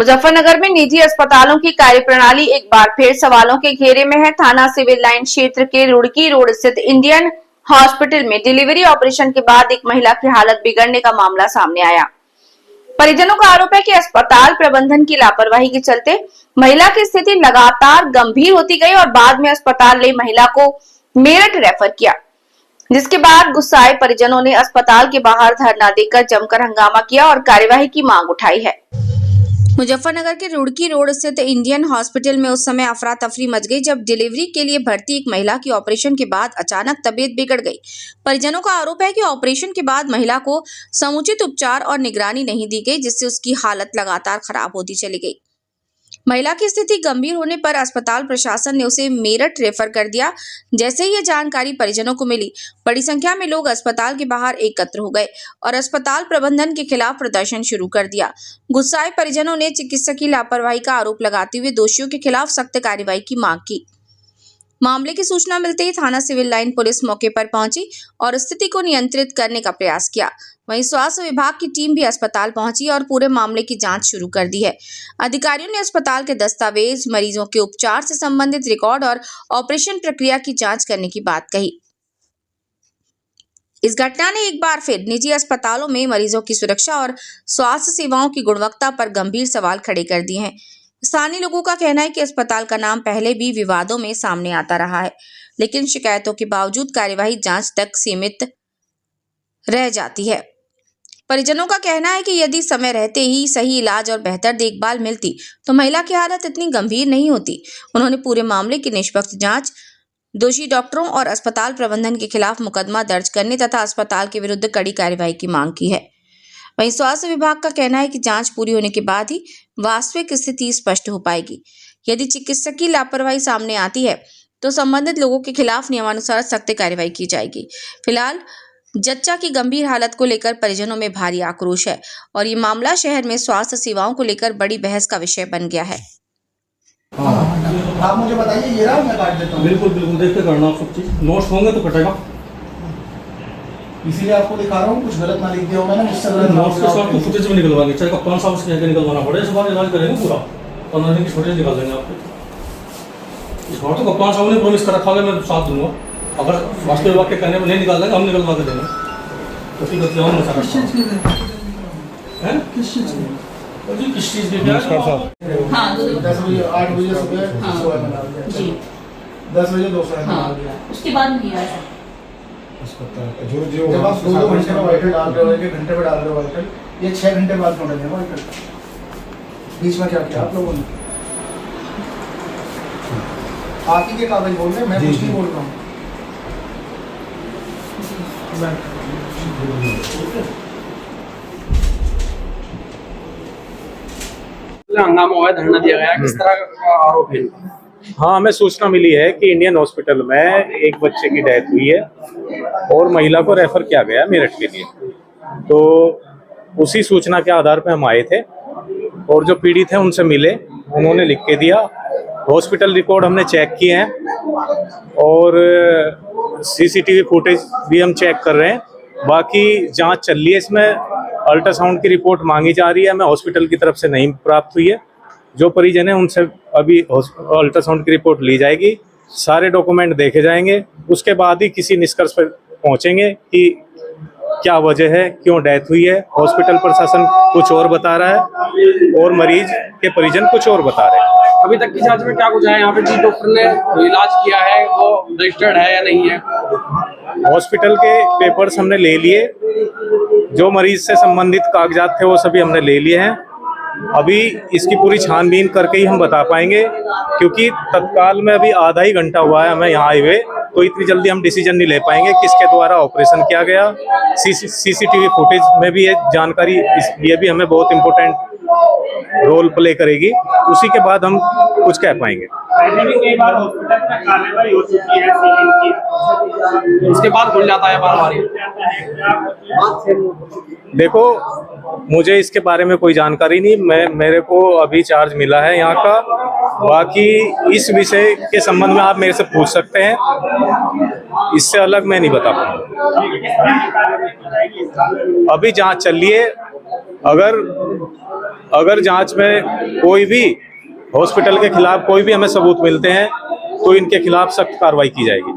मुजफ्फरनगर में निजी अस्पतालों की कार्यप्रणाली एक बार फिर सवालों के घेरे में है। थाना सिविल लाइन क्षेत्र के रुड़की रोड स्थित इंडियन हॉस्पिटल में डिलीवरी ऑपरेशन के बाद एक महिला की हालत बिगड़ने का मामला सामने आया। परिजनों का आरोप है कि अस्पताल प्रबंधन की लापरवाही के चलते महिला की स्थिति लगातार गंभीर होती गई और बाद में अस्पताल ने महिला को मेरठ रेफर किया, जिसके बाद गुस्साए परिजनों ने अस्पताल के बाहर धरना देकर जमकर हंगामा किया और कार्यवाही की मांग उठाई है। मुजफ्फरनगर के रुड़की रोड स्थित इंडियन हॉस्पिटल में उस समय अफरा तफरी मच गई जब डिलीवरी के लिए भर्ती एक महिला की ऑपरेशन के बाद अचानक तबीयत बिगड़ गई। परिजनों का आरोप है कि ऑपरेशन के बाद महिला को समुचित उपचार और निगरानी नहीं दी गई, जिससे उसकी हालत लगातार खराब होती चली गई। महिला की स्थिति गंभीर होने पर अस्पताल प्रशासन ने उसे मेरठ रेफर कर दिया। जैसे ही यह जानकारी परिजनों को मिली, बड़ी संख्या में लोग अस्पताल के बाहर एकत्र हो गए और अस्पताल प्रबंधन के खिलाफ प्रदर्शन शुरू कर दिया। गुस्साए परिजनों ने चिकित्सक की लापरवाही का आरोप लगाते हुए दोषियों के खिलाफ सख्त कार्रवाई की मांग की। मामले की सूचना मिलते ही थाना सिविल लाइन पुलिस मौके पर पहुंची और स्थिति को नियंत्रित करने का प्रयास किया। वहीं स्वास्थ्य विभाग की टीम भी अस्पताल पहुंची और पूरे मामले की जांच शुरू कर दी है। अधिकारियों ने अस्पताल के दस्तावेज, मरीजों के उपचार से संबंधित रिकॉर्ड और ऑपरेशन प्रक्रिया की जांच करने की बात कही। इस घटना ने एक बार फिर निजी अस्पतालों में मरीजों की सुरक्षा और स्वास्थ्य सेवाओं की गुणवत्ता पर गंभीर सवाल खड़े कर दिए हैं। स्थानीय लोगों का कहना है कि अस्पताल का नाम पहले भी विवादों में सामने आता रहा है, लेकिन शिकायतों के बावजूद कार्यवाही जांच तक सीमित रह जाती है। परिजनों का कहना है कि यदि समय रहते ही सही इलाज और बेहतर देखभाल मिलती तो महिला की हालत इतनी गंभीर नहीं होती। उन्होंने पूरे मामले की निष्पक्ष जांच, दोषी डॉक्टरों और अस्पताल प्रबंधन के खिलाफ मुकदमा दर्ज करने तथा अस्पताल के विरुद्ध कड़ी कार्रवाई की मांग की है। वहीं स्वास्थ्य विभाग का कहना है कि जांच पूरी होने के बाद ही वास्तविक स्थिति स्पष्ट हो पाएगी। यदि चिकित्सक की लापरवाही सामने आती है तो संबंधित लोगों के खिलाफ नियमानुसार सख्त कार्रवाई की जाएगी। फिलहाल जच्चा की गंभीर हालत को लेकर परिजनों में भारी आक्रोश है और ये मामला शहर में स्वास्थ्य सेवाओं को लेकर बड़ी बहस का विषय बन गया है। आप मुझे बताइए, ये रहा मैं काट देता हूँ। बिल्कुल बिल्कुल देख के करना, सब चीज नोट्स होंगे तो कटेगा। इसीलिए आपको दिखा रहा हूँ, कुछ गलत ना लिख दिया हो मैंने, मुझसे गलत नोट्स के साथ तो फुटेज भी निकलवाएंगे, चाहे कप्तान साहब से कहकर निकलवाना पड़े। इस बार इलाज करेंगे पूरा, 15 दिन की फुटेज निकाल देंगे आपको। इस बार तो कप्तान साहब ने प्रॉमिस कर रखा है, मैं साथ दूंगा। अगर स्वास्थ्य विभाग के कहने में नहीं निकाल देंगे, हम निकलवा के देंगे। तो ठीक है, हम मचा किस चीज़ की नमस्कार साहब। हाँ 10 बजे 8 बजे सुबह जी 10 बजे 200 हाँ, उसके बाद नहीं आया। जब आप 2 घंटे में वाइटल डाल रहे हो, 1 घंटे में डाल रहे हो वाइटल, ये 6 घंटे बाद क्यों डालेंगे वाइटल? बीच में क्या किया आप लोगों ने? आप ही के कागज बोल रहे हैं, मैं कुछ नहीं बोल रहा हूँ। हंगामा हुआ, धरना दिया गया, किस तरह का आरोप है? हाँ, हमें सूचना मिली है कि इंडियन हॉस्पिटल में एक बच्चे की डेथ हुई है और महिला को रेफर किया गया मेरठ के लिए। तो उसी सूचना के आधार पर हम आए थे और जो पीड़ित हैं उनसे मिले, उन्होंने लिख के दिया। हॉस्पिटल रिकॉर्ड हमने चेक किए हैं और सीसीटीवी फुटेज भी हम चेक कर रहे हैं। बाकी जांच चल रही है, इसमें अल्ट्रासाउंड की रिपोर्ट मांगी जा रही है, हमें हॉस्पिटल की तरफ से नहीं प्राप्त हुई है। जो परिजन है उनसे अभी अल्ट्रासाउंड की रिपोर्ट ली जाएगी, सारे डॉक्यूमेंट देखे जाएंगे, उसके बाद ही किसी निष्कर्ष पर पहुंचेंगे कि क्या वजह है, क्यों डेथ हुई है। हॉस्पिटल प्रशासन कुछ और बता रहा है और मरीज के परिजन कुछ और बता रहे हैं। अभी तक की जांच में क्या कुछ है? यहाँ पे जी डॉक्टर ने जो इलाज किया है वो रजिस्टर्ड है या नहीं है? हॉस्पिटल के पेपर्स हमने ले लिए, जो मरीज से संबंधित कागजात थे वो सभी हमने ले लिए हैं। अभी इसकी पूरी छानबीन करके ही हम बता पाएंगे, क्योंकि तत्काल में अभी आधा ही घंटा हुआ है हमें यहाँ आए हुए, तो इतनी जल्दी हम डिसीजन नहीं ले पाएंगे किसके द्वारा ऑपरेशन किया गया। सीसीटीवी फुटेज में भी ये जानकारी, ये भी हमें बहुत इम्पोर्टेंट रोल प्ले करेगी, उसी के बाद हम कुछ कह पाएंगे। कई बार हॉस्पिटल में कार्रवाई हो चुकी है, उसके बाद खुल जाता है बार-बार। देखो, मुझे इसके बारे में कोई जानकारी नहीं, मेरे को अभी चार्ज मिला है यहाँ का। बाकी इस विषय के संबंध में आप मेरे से पूछ सकते हैं, इससे अलग मैं नहीं बता पाऊंगा। अभी जांच चल रही है, अगर अगर जांच में कोई भी हॉस्पिटल के खिलाफ कोई भी हमें सबूत मिलते हैं तो इनके खिलाफ सख्त कार्रवाई की जाएगी।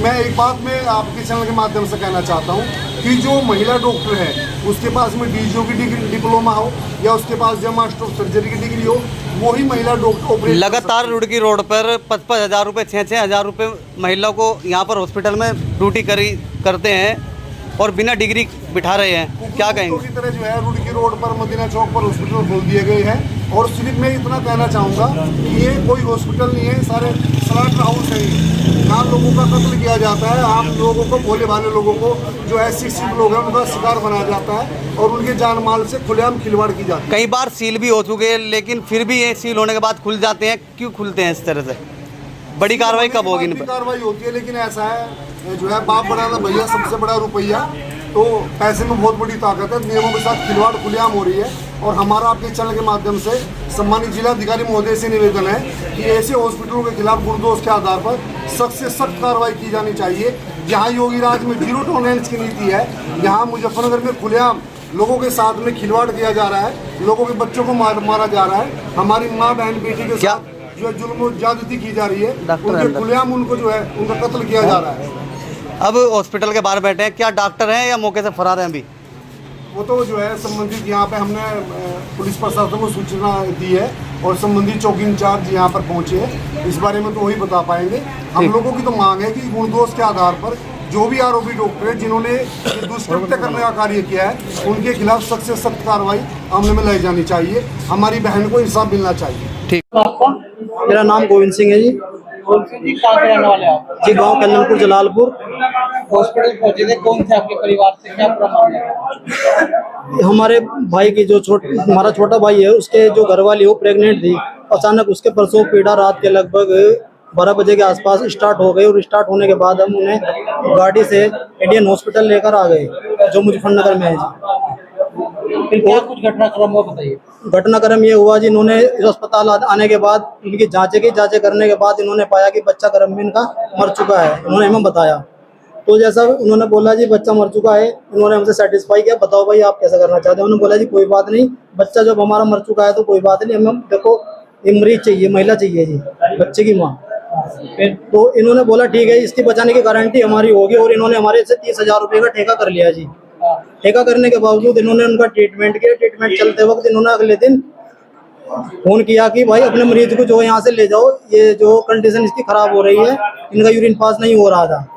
मैं एक बात मैं आपके चैनल के माध्यम से कहना चाहता हूँ कि जो महिला डॉक्टर है उसके पास में डीजीओ की डिप्लोमा हो या उसके पास जो मास्टर ऑफ सर्जरी की डिग्री हो, वही महिला डॉक्टर लगातार रुड़की रोड पर 55,000 रुपये 6,000 रुपये महिला को यहाँ पर हॉस्पिटल में ड्यूटी करते हैं और बिना डिग्री बिठा रहे हैं, क्या कहेंगे? की तरह जो है रुड़की रोड पर मदीना चौक पर हॉस्पिटल खोल दिए गए हैं। और सिर्फ मैं इतना कहना चाहूँगा कि ये कोई हॉस्पिटल नहीं है, सारे स्लॉटर हाउस है। यहाँ लोगों का कत्ल किया जाता है, आम लोगों को, भोले भाले लोगों को जो है शिक्षित लोग हैं उनका शिकार बनाया जाता है और उनके जान माल से खुलेआम खिलवाड़ की जाती है। कई बार सील भी हो चुके हैं लेकिन फिर भी ये सील होने के बाद खुल जाते हैं, क्यों खुलते हैं इस तरह से? बड़ी कार्रवाई कब होगी? कार्रवाई होती है, लेकिन ऐसा है जो है बाप बड़ा ना भैया सबसे बड़ा रुपया, तो पैसे में बहुत बड़ी ताकत है। नियमों के साथ खिलवाड़ खुलेआम हो रही है और हमारा आपके चैनल के माध्यम से सम्मानित जिलाधिकारी महोदय से निवेदन है कि ऐसे हॉस्पिटलों के खिलाफ गुणदोष के आधार पर सख्त से सख्त कार्रवाई की जानी चाहिए। जहाँ योगी राज में जीरो टॉलरेंस की नीति है, यहाँ मुजफ्फरनगर में खुलेआम लोगों के साथ में खिलवाड़ किया जा रहा है, लोगों के बच्चों को मारा जा रहा है, हमारी माँ बहन बेटी के साथ जो है जुल्म ज्यादती की जा रही है, उनके खुलेआम उनको जो है उनका कत्ल किया जा रहा है। अब हॉस्पिटल के बाहर बैठे हैं, क्या डॉक्टर हैं या मौके से फरार हैं अभी? वो तो जो है संबंधित यहाँ पे हमने पुलिस प्रशासन को सूचना दी है और संबंधित चौकी इंचार्ज यहाँ पर पहुँचे हैं, इस बारे में तो वही बता पाएंगे। हम लोगों की तो मांग है कि गुणदोष के आधार पर जो भी आरोपी डॉक्टर है जिन्होंने दुष्कृत्य करने का कार्य किया है उनके खिलाफ सख्त से सख्त कार्रवाई अमल में लाई जानी चाहिए। हमारी बहन को इंसाफ मिलना चाहिए। ठीक। आपका मेरा नाम गोविंद सिंह है जी। गोविंद जी कहाँ के रहने वाले हैं आप? जी गांव कल्याणपुर जलालपुर। हॉस्पिटल पहुंचे थे, कौन थे आपके परिवार से, क्या पूरा मामला है? हमारे भाई की जो हमारा छोटा भाई है उसके जो घरवाली वो प्रेग्नेंट थी, अचानक उसके प्रसव पीड़ा रात के लगभग 12 बजे के आसपास स्टार्ट हो गई और स्टार्ट होने के बाद हम उन्हें गाड़ी से इंडियन हॉस्पिटल लेकर आ गए जो मुजफ्फरनगर में है जी। फिर क्या कुछ घटनाक्रम हुआ बताइए। घटनाक्रम ये हुआ जी, इन्होंने इस अस्पताल आने के बाद इनकी जांचें करने के बाद इन्होंने पाया कि बच्चा गर्भ में इनका मर चुका है। उन्होंने हमें बताया, तो जैसा उन्होंने बोला जी बच्चा मर चुका है, उन्होंने हमसे सेटिस्फाई किया, बताओ भाई आप कैसा करना चाहते हैं। उन्होंने बोला जी कोई बात नहीं, बच्चा जब हमारा मर चुका है तो कोई बात नहीं, हमें देखो ये मरीज चाहिए, महिला चाहिए जी, बच्चे की माँ। तो इन्होंने बोला ठीक है, इसकी बचाने की गारंटी हमारी होगी और इन्होंने हमारे से 30,000 रुपये का ठेका कर लिया जी। ठेका करने के बावजूद इन्होंने उनका ट्रीटमेंट किया। ट्रीटमेंट चलते वक्त इन्होंने अगले दिन फोन किया कि भाई अपने मरीज को जो यहाँ से ले जाओ, ये जो कंडीशन इसकी खराब हो रही है, इनका यूरिन पास नहीं हो रहा था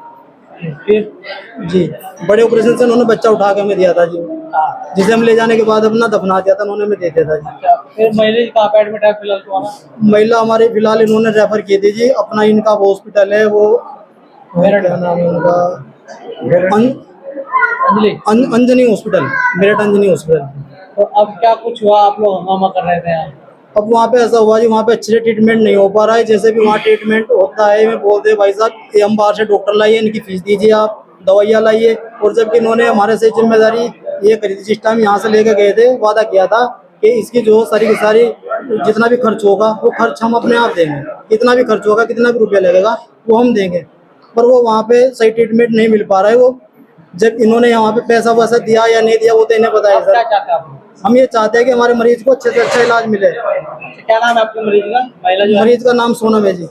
जी। बड़े ऑपरेशन से उन्होंने बच्चा उठा के हमें दिया था जी, जिसे हम ले जाने के बाद अपना दफना दिया था, उन्होंने हमें दे दिया था जी। फिर महिला कहाँ पे एडमिट है फिलहाल तुम्हारा? महिला हमारे फिलहाल इन्होंने रेफर की थी जी, अपना इनका हॉस्पिटल है वो क्या नाम है उनका, अंजनी हॉस्पिटल, मेरठ अंजनी हॉस्पिटल। तो अब क्या कुछ हुआ, आप लोग हंगामा कर रहे थे यहाँ? अब वहाँ पे ऐसा हुआ जी, वहाँ पे अच्छे से ट्रीटमेंट नहीं हो पा रहा है। जैसे भी वहाँ ट्रीटमेंट होता है मैं बोलते भाई साहब ये हम बाहर से डॉक्टर लाइए, इनकी फीस दीजिए, आप दवाइयाँ लाइए, और जबकि इन्होंने हमारे से जिम्मेदारी ये करी थी, जिस टाइम यहाँ से लेकर गए थे वादा किया था कि इसकी जो सारी की सारी जितना भी खर्च होगा वो खर्च हम अपने आप देंगे, कितना भी खर्च होगा, कितना भी रुपया लगेगा वो हम देंगे। पर वो वहाँ पे सही ट्रीटमेंट नहीं मिल पा रहा है। वो जब इन्होंने यहाँ पे पैसा वैसा दिया या नहीं दिया वो तो इन्हें बताया सर। हम ये चाहते हैं कि हमारे मरीज को अच्छे से अच्छा इलाज मिले। क्या नाम है आपके मरीज का? महिला जो मरीज का नाम सोनम है जी।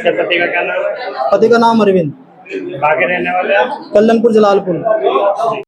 पति का क्या नाम? पति का नाम अरविंद। कहाँ के रहने वाले हैं? कल्याणपुर जलालपुर।